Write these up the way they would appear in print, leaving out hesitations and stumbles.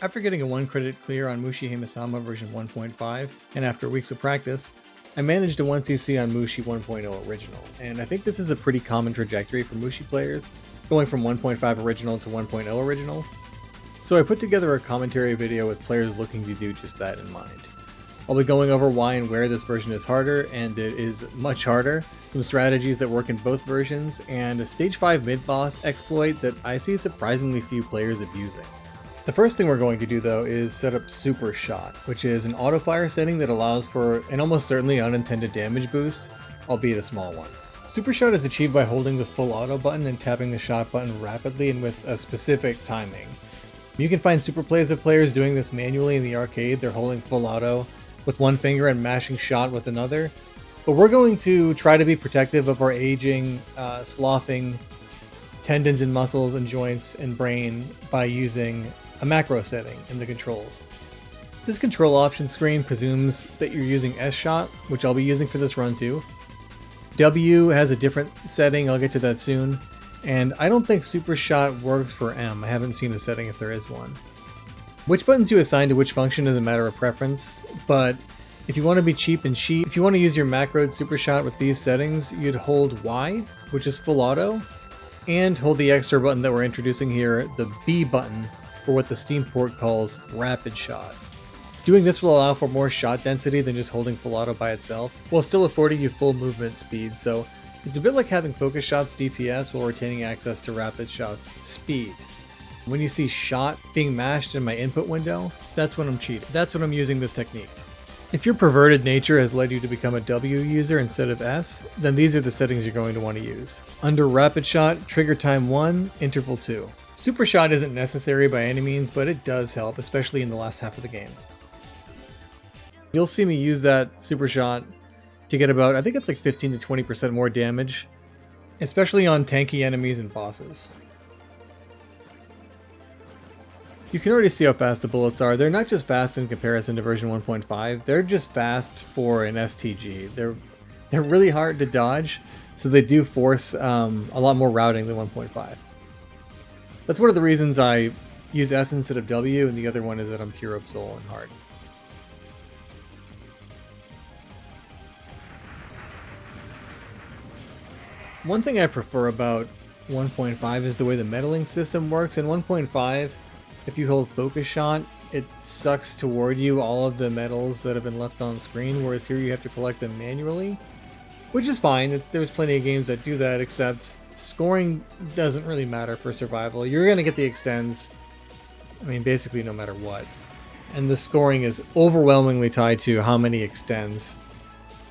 After getting a 1 credit clear on Mushihimesama version 1.5, and after weeks of practice, I managed a 1cc on Mushi 1.0 original, and I think this is a pretty common trajectory for Mushi players, going from 1.5 original to 1.0 original. So I put together a commentary video with players looking to do just that in mind. I'll be going over why and where this version is harder, and it is much harder, some strategies that work in both versions, and a stage 5 mid-boss exploit that I see surprisingly few players abusing. The first thing we're going to do though is set up Supershot, which is an auto-fire setting that allows for an almost certainly unintended damage boost, albeit a small one. Supershot is achieved by holding the full auto button and tapping the shot button rapidly and with a specific timing. You can find super plays of players doing this manually in the arcade. They're holding full auto with one finger and mashing shot with another, but we're going to try to be protective of our aging, sloughing tendons and muscles and joints and brain by using a macro setting in the controls. This control option screen presumes that you're using S-Shot, which I'll be using for this run too. W has a different setting, I'll get to that soon, and I don't think Supershot works for M. I haven't seen a setting if there is one. Which buttons you assign to which function is a matter of preference, but if you want to be cheap and cheap, if you want to use your macroed Supershot with these settings, you'd hold Y, which is full auto, and hold the extra button that we're introducing here, the B button, for what the Steam port calls Rapid Shot. Doing this will allow for more shot density than just holding full auto by itself, while still affording you full movement speed, so it's a bit like having Focus Shot's DPS while retaining access to Rapid Shot's speed. When you see shot being mashed in my input window, that's when I'm cheating. That's when I'm using this technique. If your perverted nature has led you to become a W user instead of S, then these are the settings you're going to want to use. Under Rapid Shot, trigger time 1, interval 2. Supershot isn't necessary by any means, but it does help, especially in the last half of the game. You'll see me use that Supershot to get about, I think it's like 15 to 20% more damage, especially on tanky enemies and bosses. You can already see how fast the bullets are. They're not just fast in comparison to version 1.5, they're just fast for an STG. They're really hard to dodge, so they do force a lot more routing than 1.5. That's one of the reasons I use S instead of W, and the other one is that I'm pure of soul and heart. One thing I prefer about 1.5 is the way the medaling system works. In 1.5, if you hold Focus Shot, it sucks toward you all of the medals that have been left on screen, whereas here you have to collect them manually, which is fine. There's plenty of games that do that, except scoring doesn't really matter for survival. You're going to get the extends, I mean, basically no matter what. And the scoring is overwhelmingly tied to how many extends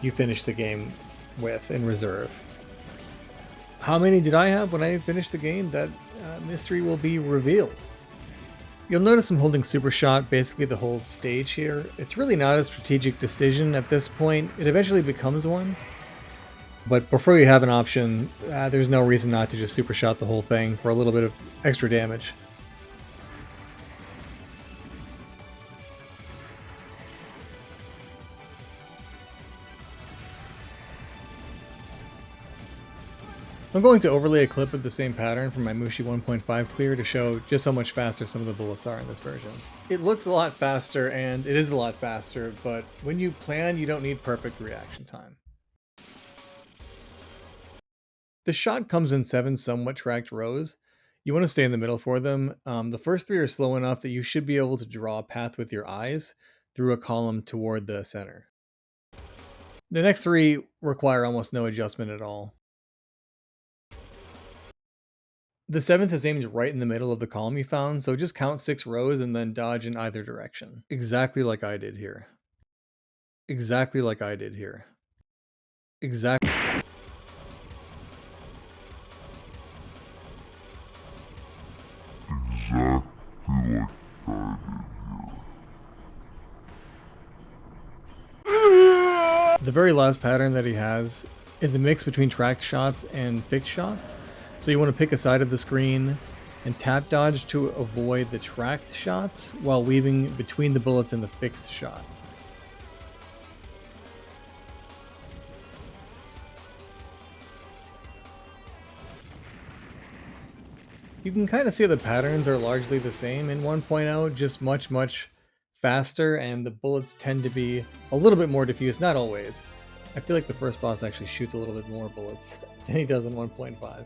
you finish the game with in reserve. How many did I have when I finished the game? That mystery will be revealed. You'll notice I'm holding Supershot basically the whole stage here. It's really not a strategic decision at this point. It eventually becomes one. But before you have an option, there's no reason not to just Supershot the whole thing for a little bit of extra damage. I'm going to overlay a clip of the same pattern from my Mushi 1.5 clear to show just how much faster some of the bullets are in this version. It looks a lot faster, and it is a lot faster, but when you plan, you don't need perfect reaction time. The shot comes in 7 somewhat tracked rows. You want to stay in the middle for them. The first 3 are slow enough that you should be able to draw a path with your eyes through a column toward the center. The next 3 require almost no adjustment at all. The 7th is aimed right in the middle of the column you found, so just count 6 rows and then dodge in either direction. Exactly like I did here. Exactly like I did here. Exactly. The very last pattern that he has is a mix between tracked shots and fixed shots. So you want to pick a side of the screen and tap dodge to avoid the tracked shots while weaving between the bullets and the fixed shot. You can kind of see the patterns are largely the same in 1.0, just much faster, and the bullets tend to be a little bit more diffuse, not always. I feel like the first boss actually shoots a little bit more bullets than he does in 1.5.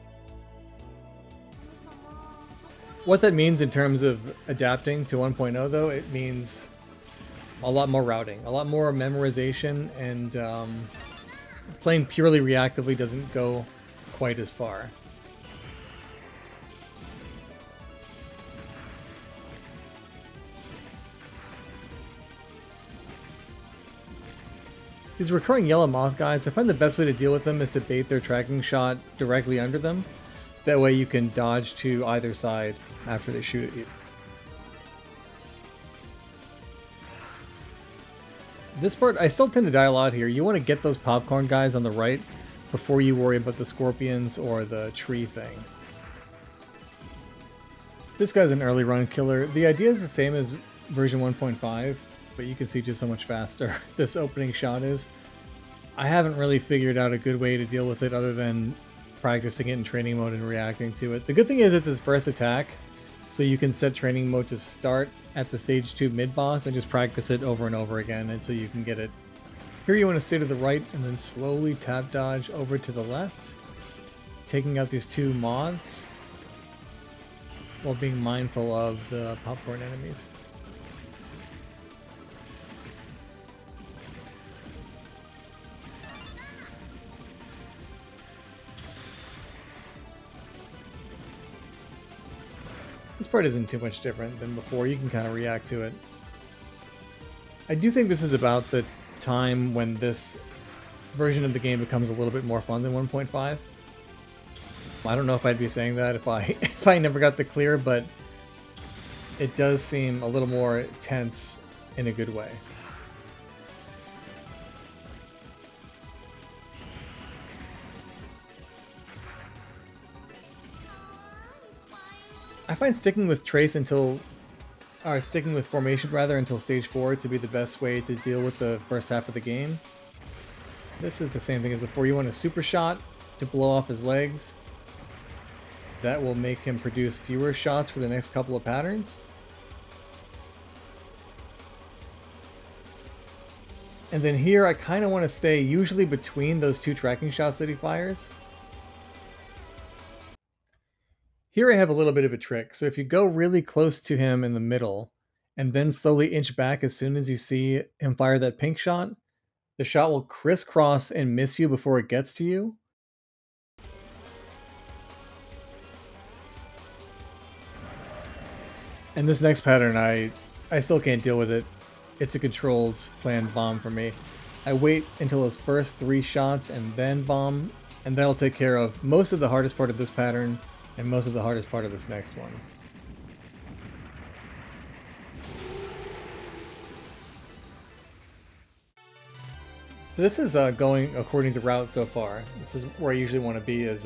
What that means in terms of adapting to 1.0 though, it means a lot more routing, a lot more memorization, and playing purely reactively doesn't go quite as far. These recurring yellow moth guys, I find the best way to deal with them is to bait their tracking shot directly under them. That way you can dodge to either side after they shoot at you. This part, I still tend to die a lot here. You want to get those popcorn guys on the right before you worry about the scorpions or the tree thing. This guy's an early run killer. The idea is the same as version 1.5, but you can see just how much faster this opening shot is. I haven't really figured out a good way to deal with it other than practicing it in training mode and reacting to it. The good thing is it's his first attack, so you can set training mode to start at the stage 2 mid-boss and just practice it over and over again until you can get it. Here you want to stay to the right and then slowly tap dodge over to the left, taking out these two moths while being mindful of the popcorn enemies. This part isn't too much different than before. You can kind of react to it. I do think this is about the time when this version of the game becomes a little bit more fun than 1.5. I don't know if I'd be saying that if I never got the clear, but it does seem a little more tense in a good way. I find sticking with formation rather until stage 4 to be the best way to deal with the first half of the game. This is the same thing as before. You want a Supershot to blow off his legs. That will make him produce fewer shots for the next couple of patterns. And then here I kind of want to stay usually between those two tracking shots that he fires. Here I have a little bit of a trick. So if you go really close to him in the middle and then slowly inch back as soon as you see him fire that pink shot, the shot will crisscross and miss you before it gets to you. And this next pattern, I still can't deal with it. It's a controlled planned bomb for me. I wait until his first 3 shots and then bomb, and that'll take care of most of the hardest part of this pattern and most of the hardest part of this next one. So this is going according to route so far. This is where I usually want to be, is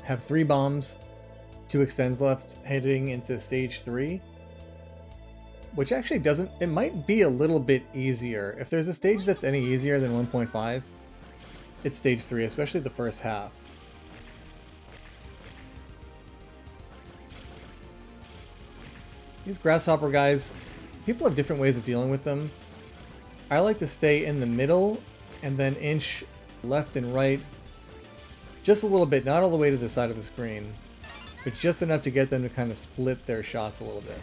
have 3 bombs, 2 extends left, heading into stage 3. Which actually doesn't, it might be a little bit easier. If there's a stage that's any easier than 1.5, it's stage 3, especially the first half. These grasshopper guys, people have different ways of dealing with them. I like to stay in the middle and then inch left and right just a little bit, not all the way to the side of the screen, but just enough to get them to kind of split their shots a little bit.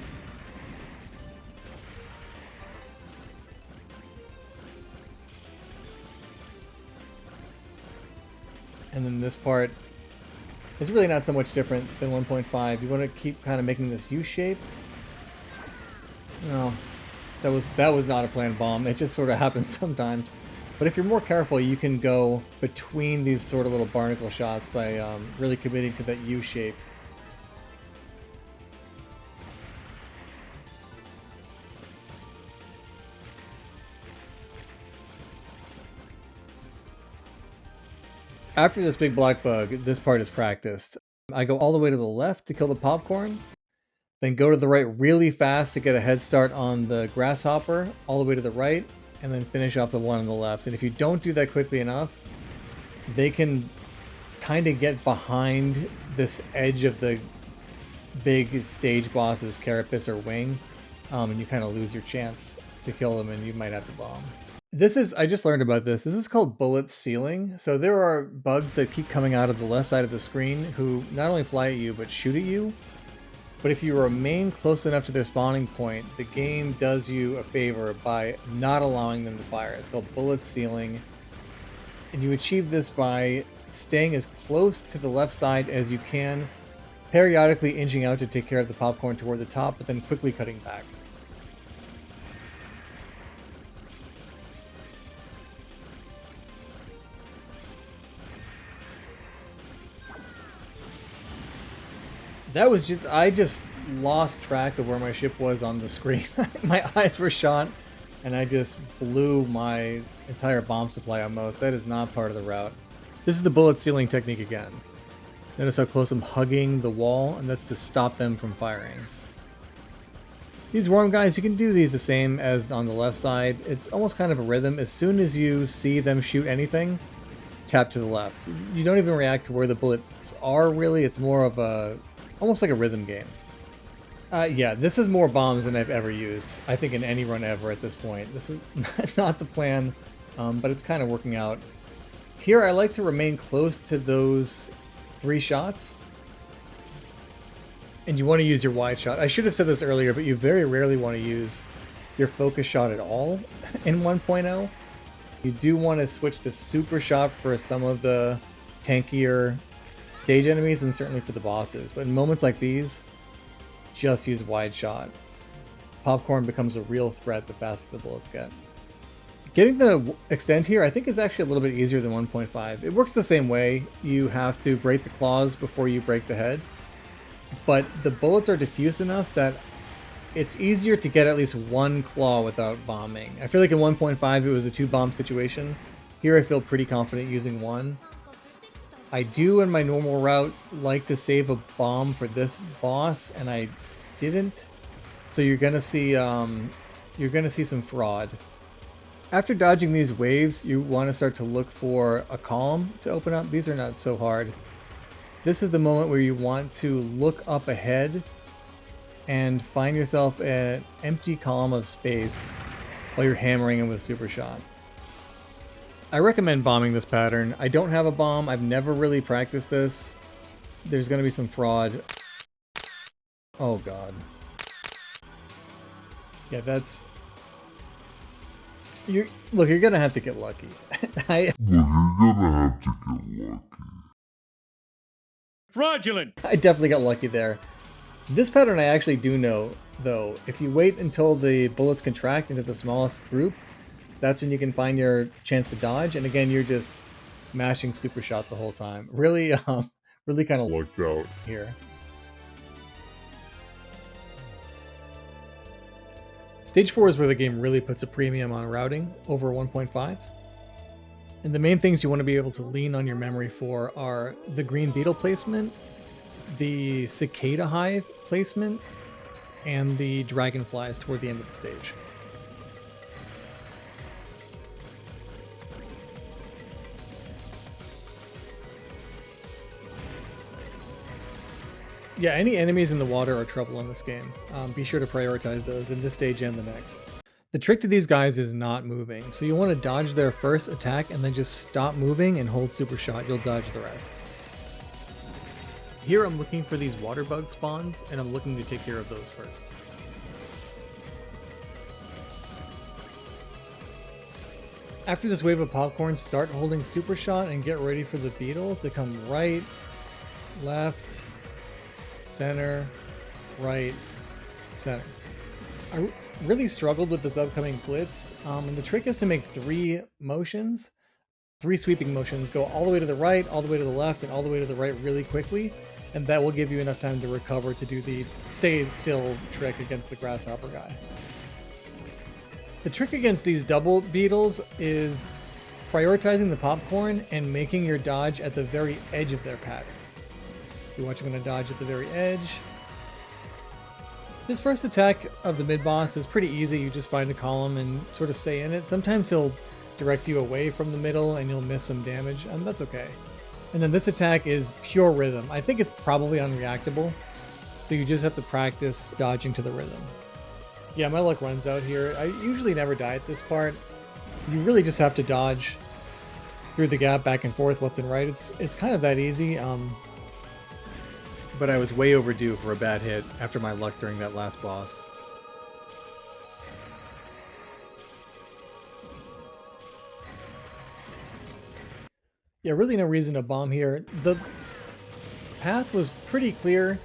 And then this part is really not so much different than 1.5. You want to keep kind of making this U shape. No, that was not a planned bomb. It just sort of happens sometimes. But if you're more careful, you can go between these sort of little barnacle shots by really committing to that U shape. After this big black bug, this part is practiced. I go all the way to the left to kill the popcorn, then go to the right really fast to get a head start on the grasshopper, all the way to the right, and then finish off the one on the left. And if you don't do that quickly enough, they can kind of get behind this edge of the big stage bosses, Carapace or Wing, and you kind of lose your chance to kill them and you might have to bomb. This is, I just learned about this. This is called bullet ceiling. So there are bugs that keep coming out of the left side of the screen who not only fly at you, but shoot at you. But if you remain close enough to their spawning point, the game does you a favor by not allowing them to fire. It's called bullet ceiling. And you achieve this by staying as close to the left side as you can, periodically inching out to take care of the popcorn toward the top, but then quickly cutting back. That was just, I just lost track of where my ship was on the screen. My eyes were shot, and I just blew my entire bomb supply almost. That is not part of the route. This is the bullet ceiling technique again. Notice how close I'm hugging the wall, and that's to stop them from firing. These worm guys, you can do these the same as on the left side. It's almost kind of a rhythm. As soon as you see them shoot anything, tap to the left. You don't even react to where the bullets are, really. It's more of a almost like a rhythm game. Yeah, this is more bombs than I've ever used, I think, in any run ever at this point. This is not the plan, but it's kind of working out. Here, I like to remain close to those 3 shots. And you want to use your wide shot. I should have said this earlier, but you very rarely want to use your focus shot at all in 1.0. You do want to switch to Supershot for some of the tankier stage enemies and certainly for the bosses, but in moments like these, just use wide shot. Popcorn becomes a real threat the faster the bullets get. Getting the extent here I think is actually a little bit easier than 1.5. It works the same way. You have to break the claws before you break the head, but the bullets are diffuse enough that it's easier to get at least 1 claw without bombing. I feel like in 1.5 it was a 2-bomb situation. Here I feel pretty confident using 1. I do, in my normal route, like to save a bomb for this boss, and I didn't. So you're gonna see some fraud. After dodging these waves, you want to start to look for a column to open up. These are not so hard. This is the moment where you want to look up ahead and find yourself an empty column of space while you're hammering him with Supershot. I recommend bombing this pattern. I don't have a bomb. I've never really practiced this. There's going to be some fraud. Oh god. Yeah, that's... Look, you're going to have to get lucky. Fraudulent! I definitely got lucky there. This pattern I actually do know, though. If you wait until the bullets contract into the smallest group, that's when you can find your chance to dodge, and again, you're just mashing Supershot the whole time. Really, really kind of lucked out here. Stage 4 is where the game really puts a premium on routing over 1.5. And the main things you want to be able to lean on your memory for are the green beetle placement, the cicada hive placement, and the dragonflies toward the end of the stage. Yeah, any enemies in the water are trouble in this game. Be sure to prioritize those in this stage and the next. The trick to these guys is not moving, so you want to dodge their first attack and then just stop moving and hold Supershot. You'll dodge the rest. Here I'm looking for these water bug spawns, and I'm looking to take care of those first. After this wave of popcorn, start holding Supershot and get ready for the beetles. They come right, left, center, right, center. I really struggled with this upcoming blitz, and the trick is to make 3 motions, 3 sweeping motions, go all the way to the right, all the way to the left, and all the way to the right really quickly, and that will give you enough time to recover to do the stay still trick against the grasshopper guy. The trick against these double beetles is prioritizing the popcorn and making your dodge at the very edge of their pattern. So watch, I'm going to dodge at the very edge. This first attack of the mid-boss is pretty easy. You just find a column and sort of stay in it. Sometimes he'll direct you away from the middle and you'll miss some damage, and that's okay. And then this attack is pure rhythm. I think it's probably unreactable. So so you just have to practice dodging to the rhythm. Yeah, my luck runs out here. I usually never die at this part. You really just have to dodge through the gap back and forth, left and right. It's kind of that easy. But I was way overdue for a bad hit after my luck during that last boss. Yeah, really no reason to bomb here. The path was pretty clear.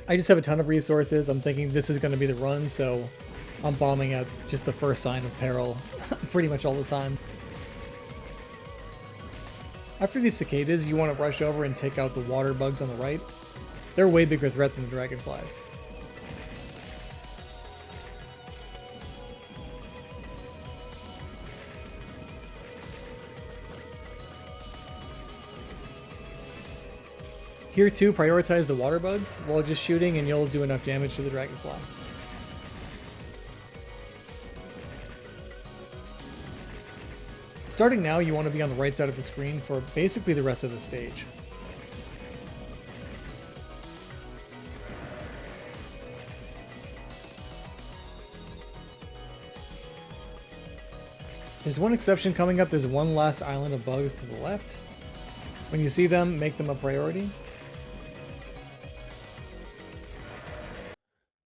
I just have a ton of resources. I'm thinking this is going to be the run, so I'm bombing at just the first sign of peril pretty much all the time. After these cicadas, you want to rush over and take out the water bugs on the right. They're a way bigger threat than the dragonflies. Here too, prioritize the water bugs while just shooting and you'll do enough damage to the dragonfly. Starting now, you want to be on the right side of the screen for basically the rest of the stage. There's one exception coming up. There's one last island of bugs to the left. When you see them, make them a priority.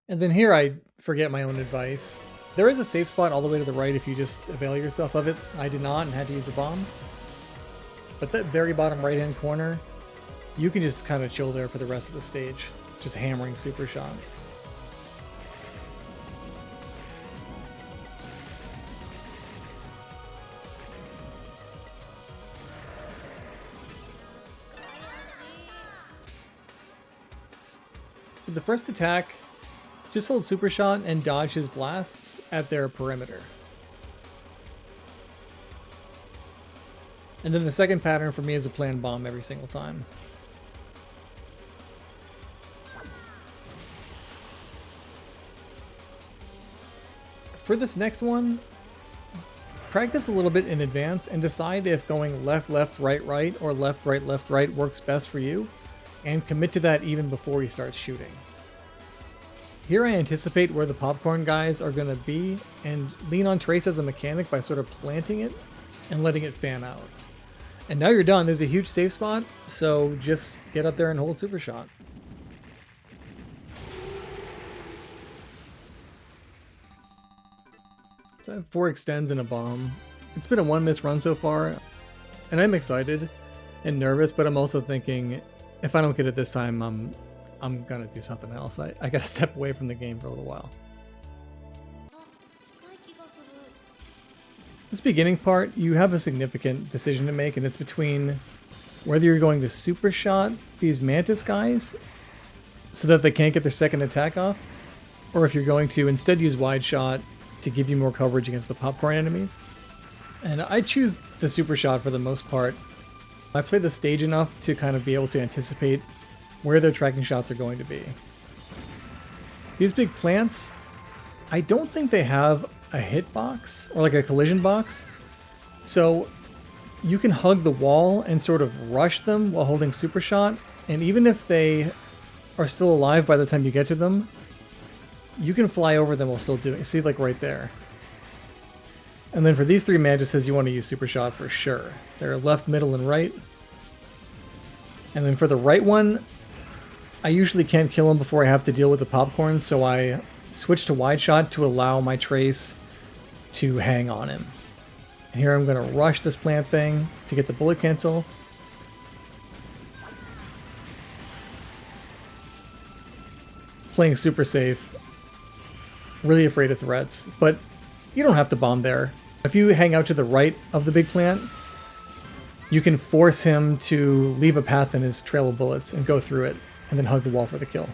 And then here I forget my own advice. There is a safe spot all the way to the right if you just avail yourself of it. I did not and had to use a bomb. But that very bottom right hand corner, you can just kind of chill there for the rest of the stage. Just hammering Supershot. For the first attack, just hold Supershot and dodge his blasts at their perimeter. And then the second pattern for me is a planned bomb every single time. For this next one, practice a little bit in advance and decide if going left, left, right, right, or left, right, left, right works best for you, and commit to that even before you start shooting. Here I anticipate where the popcorn guys are going to be and lean on Trace as a mechanic by sort of planting it and letting it fan out. And now you're done. There's a huge safe spot, so just get up there and hold Supershot. So I have 4 extends and a bomb. It's been a 1-miss run so far, and I'm excited and nervous, but I'm also thinking, if I don't get it this time, I'm gonna do something else. I gotta step away from the game for a little while. This beginning part, you have a significant decision to make, and it's between whether you're going to Supershot these Mantis guys so that they can't get their second attack off, or if you're going to instead use Wide Shot to give you more coverage against the popcorn enemies. And I choose the Supershot for the most part. I play the stage enough to kind of be able to anticipate where their tracking shots are going to be. These big plants, I don't think they have a hit box or like a collision box, so you can hug the wall and sort of rush them while holding Supershot, and even if they are still alive by the time you get to them, you can fly over them while still doing it. See, like right there. And then for these 3 Mantises, you want to use Supershot for sure. They're left, middle, and right. And then for the right one, I usually can't kill him before I have to deal with the popcorn, so I switch to Wide Shot to allow my Trace to hang on him. And here I'm going to rush this plant thing to get the bullet cancel. Playing super safe. Really afraid of threats, but you don't have to bomb there. If you hang out to the right of the big plant, you can force him to leave a path in his trail of bullets and go through it, and then hug the wall for the kill.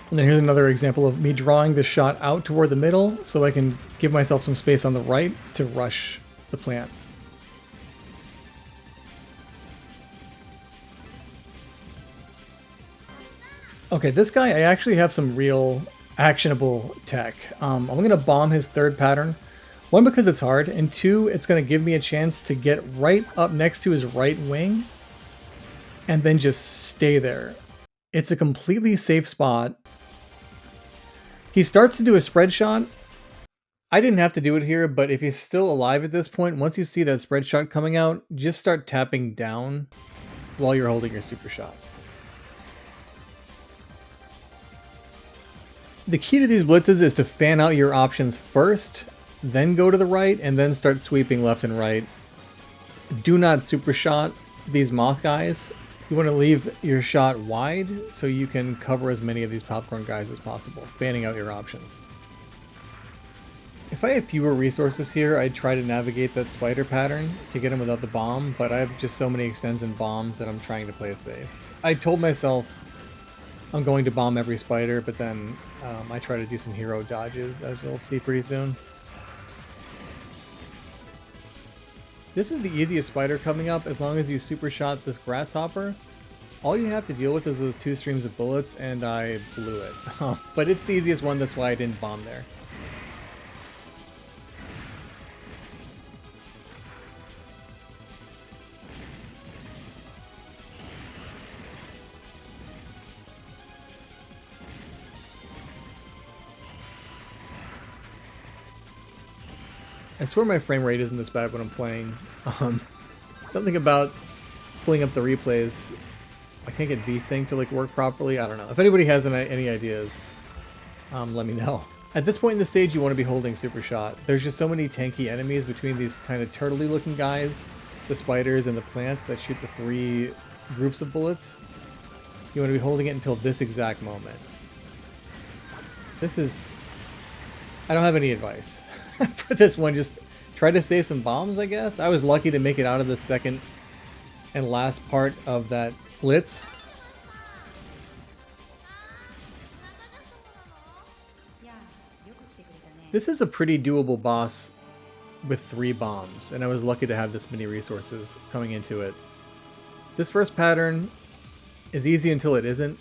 And then here's another example of me drawing the shot out toward the middle so I can give myself some space on the right to rush the plant. Okay, this guy, I actually have some real actionable tech. I'm going to bomb his third pattern. 1, because it's hard, and 2, it's going to give me a chance to get right up next to his right wing and then just stay there. It's a completely safe spot. He starts to do a spread shot. I didn't have to do it here, but if he's still alive at this point, once you see that spread shot coming out, just start tapping down while you're holding your super shot. The key to these blitzes is to fan out your options first, then go to the right, and then start sweeping left and right. Do not super shot these moth guys. You want to leave your shot wide so you can cover as many of these popcorn guys as possible, fanning out your options. If I had fewer resources here, I'd try to navigate that spider pattern to get him without the bomb, but I have just so many extends and bombs that I'm trying to play it safe. I told myself I'm going to bomb every spider, but then I try to do some hero dodges, as you'll see pretty soon. This is the easiest spider coming up as long as you super shot this grasshopper. All you have to deal with is those 2 streams of bullets, and I blew it. But it's the easiest one, that's why I didn't bomb there. I swear my frame rate isn't this bad when I'm playing. Something about pulling up the replays. I can't get V-Sync to like work properly. I don't know. If anybody has any ideas, let me know. At this point in the stage, you want to be holding Super Shot. There's just so many tanky enemies between these kind of turtley looking guys, the spiders, and the plants that shoot the 3 groups of bullets. You want to be holding it until this exact moment. This is... I don't have any advice for this one. Just try to save some bombs, I guess. I was lucky to make it out of the second and last part of that blitz. This is a pretty doable boss with 3 bombs, and I was lucky to have this many resources coming into it. This first pattern is easy until it isn't.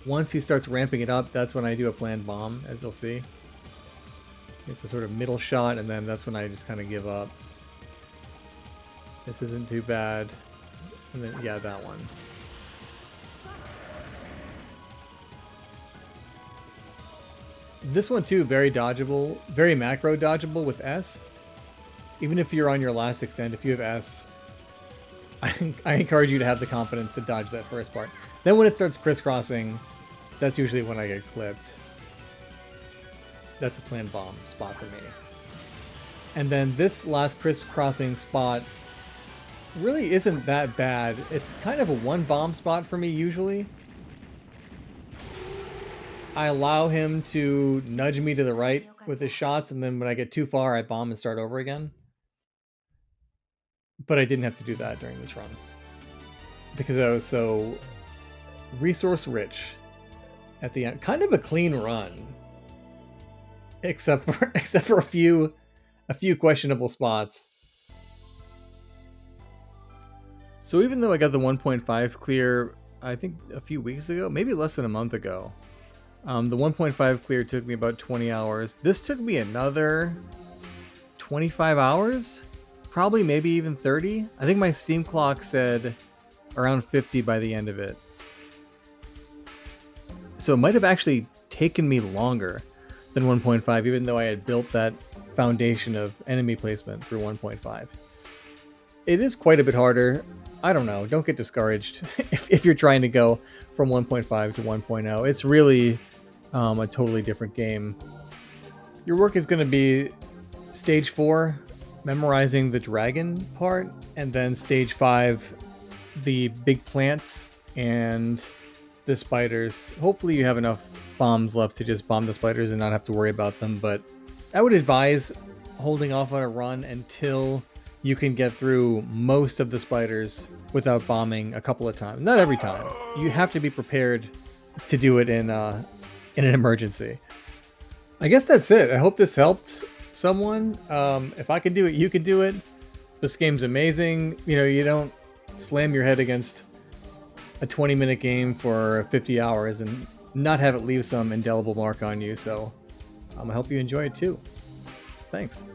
Once he starts ramping it up, that's when I do a planned bomb, as you'll see. It's a sort of middle shot, and then that's when I just kind of give up. This isn't too bad. And then, yeah, that one. This one too, very dodgeable, very macro dodgeable with S. Even if you're on your last extend, if you have S, I encourage you to have the confidence to dodge that first part. Then when it starts crisscrossing, that's usually when I get clipped. That's a planned bomb spot for me. And then this last crisscrossing spot really isn't that bad. It's kind of a 1 bomb spot for me usually. I allow him to nudge me to the right with his shots, and then when I get too far, I bomb and start over again. But I didn't have to do that during this run because I was so resource rich at the end. Kind of a clean run, except for a few questionable spots. So even though I got the 1.5 clear, I think a few weeks ago, maybe less than a month ago, the 1.5 clear took me about 20 hours. This took me another 25 hours, probably maybe even 30. I think my Steam clock said around 50 by the end of it. So it might have actually taken me longer than 1.5, even though I had built that foundation of enemy placement through 1.5. It is quite a bit harder. I don't know. Don't get discouraged if you're trying to go from 1.5 to 1.0. It's really a totally different game. Your work is going to be stage 4, memorizing the dragon part, and then stage 5, the big plants and the spiders. Hopefully you have enough bombs left to just bomb the spiders and not have to worry about them, but I would advise holding off on a run until you can get through most of the spiders without bombing a couple of times. Not every time. You have to be prepared to do it in an emergency. I guess that's it. I hope this helped someone. If I can do it, you can do it. This game's amazing. You know, you don't slam your head against a 20-minute game for 50 hours and not have it leave some indelible mark on you. So I hope you enjoy it too. Thanks.